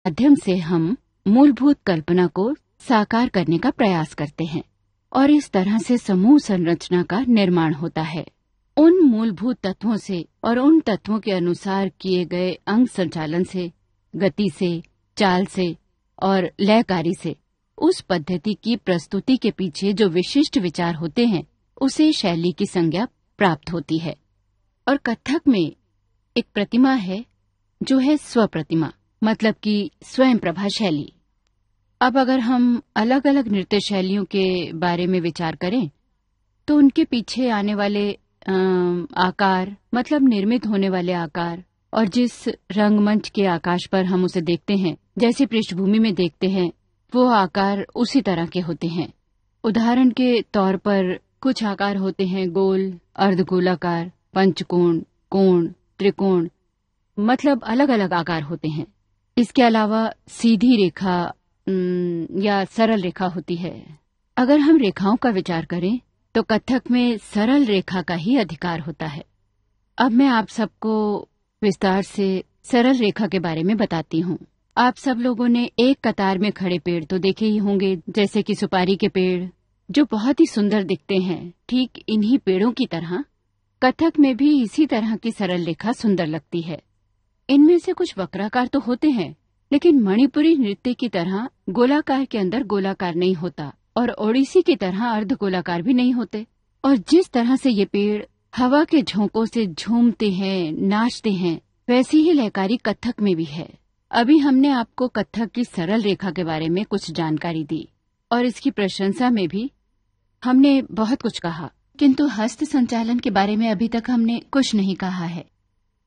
माध्यम से हम मूलभूत कल्पना को साकार करने का प्रयास करते हैं और इस तरह से समूह संरचना का निर्माण होता है। उन मूलभूत तत्वों से और उन तत्वों के अनुसार किए गए अंग संचालन से, गति से, चाल से और लयकारी से उस पद्धति की प्रस्तुति के पीछे जो विशिष्ट विचार होते हैं उसे शैली की संज्ञा प्राप्त होती है। और कथक में एक प्रतिमा है जो है स्व प्रतिमा, मतलब कि स्वयं प्रभा शैली। अब अगर हम अलग अलग नृत्य शैलियों के बारे में विचार करें तो उनके पीछे आने वाले आकार, मतलब निर्मित होने वाले आकार, और जिस रंगमंच के आकाश पर हम उसे देखते हैं, जैसी पृष्ठभूमि में देखते हैं, वो आकार उसी तरह के होते हैं। उदाहरण के तौर पर कुछ आकार होते हैं गोल, अर्धगोलाकार, पंचकोण, कोण, त्रिकोण, मतलब अलग अलग आकार होते हैं। इसके अलावा सीधी रेखा या सरल रेखा होती है। अगर हम रेखाओं का विचार करें तो कथक में सरल रेखा का ही अधिकार होता है। अब मैं आप सबको विस्तार से सरल रेखा के बारे में बताती हूँ। आप सब लोगों ने एक कतार में खड़े पेड़ तो देखे ही होंगे, जैसे कि सुपारी के पेड़, जो बहुत ही सुंदर दिखते हैं। ठीक इन्हीं पेड़ों की तरह कथक में भी इसी तरह की सरल रेखा सुंदर लगती है। इनमें से कुछ वक्राकार तो होते हैं, लेकिन मणिपुरी नृत्य की तरह गोलाकार के अंदर गोलाकार नहीं होता और ओडिसी की तरह अर्धगोलाकार भी नहीं होते। और जिस तरह से ये पेड़ हवा के झोंकों से झूमते हैं, नाचते हैं, वैसी ही लयकारी कथक में भी है। अभी हमने आपको कथक की सरल रेखा के बारे में कुछ जानकारी दी और इसकी प्रशंसा में भी हमने बहुत कुछ कहा, किंतु हस्त संचालन के बारे में अभी तक हमने कुछ नहीं कहा है।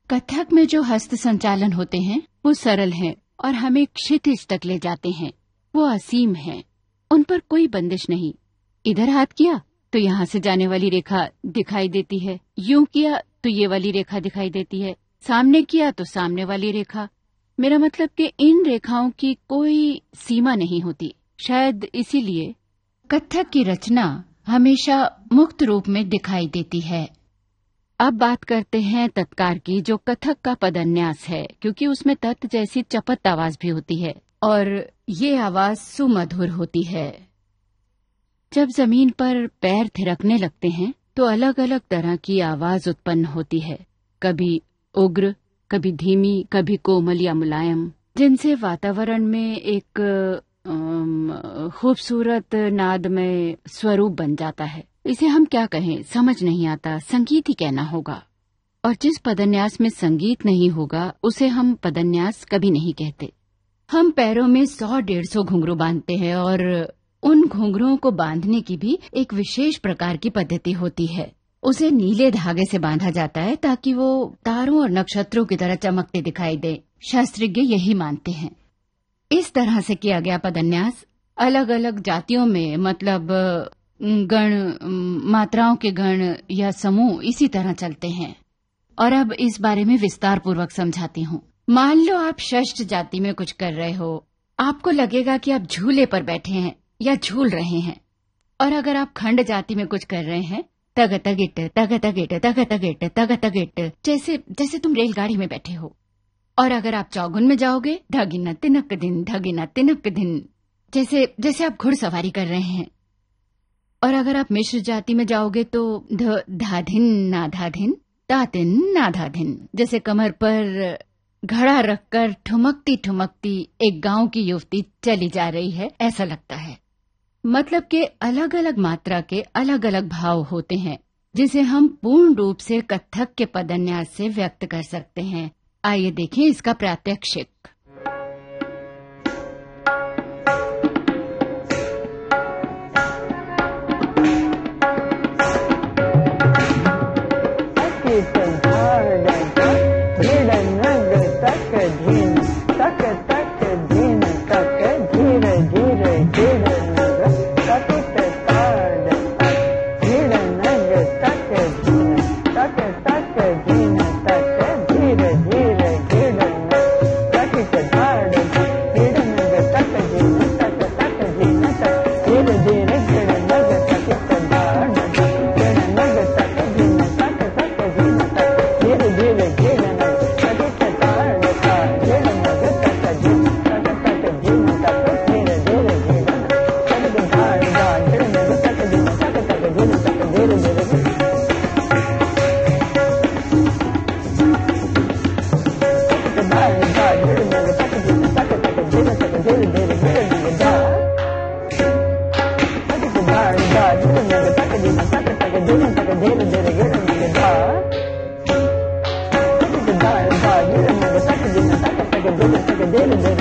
कथक में जो हस्त संचालन होते हैं वो सरल हैं और हमें क्षितिज तक ले जाते हैं। वो असीम हैं, उन पर कोई बंदिश नहीं। इधर हाथ किया तो यहाँ से जाने वाली रेखा दिखाई देती है, यूं किया तो ये वाली रेखा दिखाई देती है, सामने किया तो सामने वाली रेखा। मेरा मतलब कि इन रेखाओं की कोई सीमा नहीं होती। शायद इसीलिए कथक की रचना हमेशा मुक्त रूप में दिखाई देती है। अब बात करते हैं तत्कार की, जो कथक का पदन्यास है, क्योंकि उसमें तत् जैसी चपत आवाज भी होती है और ये आवाज सुमधुर होती है। जब जमीन पर पैर थिरकने लगते हैं तो अलग अलग तरह की आवाज उत्पन्न होती है, कभी उग्र, कभी धीमी, कभी कोमल या मुलायम, जिनसे वातावरण में एक खूबसूरत नादमय स्वरूप बन जाता है। इसे हम क्या कहें समझ नहीं आता, संगीत ही कहना होगा। और जिस पदन्यास में संगीत नहीं होगा उसे हम पदन्यास कभी नहीं कहते। हम पैरों में 100-150 घुंघरू बांधते हैं और उन घुंघरुओं को बांधने की भी एक विशेष प्रकार की पद्धति होती है। उसे नीले धागे से बांधा जाता है ताकि वो तारों और नक्षत्रों की तरह चमकते दिखाई दे। शास्त्रज्ञ यही मानते हैं। इस तरह से किया गया पदन्यास अलग अलग जातियों में, मतलब गण, मात्राओं के गण या समूह इसी तरह चलते हैं। और अब इस बारे में विस्तार पूर्वक समझाती हूँ। मान लो आप षष्ठ जाति में कुछ कर रहे हो, आपको लगेगा कि आप झूले पर बैठे हैं या झूल रहे हैं। और अगर आप खंड जाति में कुछ कर रहे हैं, तग तगिट तग तगिट तग तगिट तग तगिट, जैसे तुम रेलगाड़ी में बैठे हो। और अगर आप चौगुन में जाओगे, ढगिन तिनक दिन, जैसे आप घुड़सवारी कर रहे हैं। और अगर आप मिश्र जाति में जाओगे तो धाधिन नाधाधिन, तातिन नाधाधिन, जैसे कमर पर घड़ा रखकर ठुमकती ठुमकती एक गांव की युवती चली जा रही है, ऐसा लगता है। मतलब के अलग अलग मात्रा के अलग अलग भाव होते हैं, जिसे हम पूर्ण रूप से कथक के पदन्यास से व्यक्त कर सकते हैं। आइए देखें इसका प्रात्यक्षिक। दिन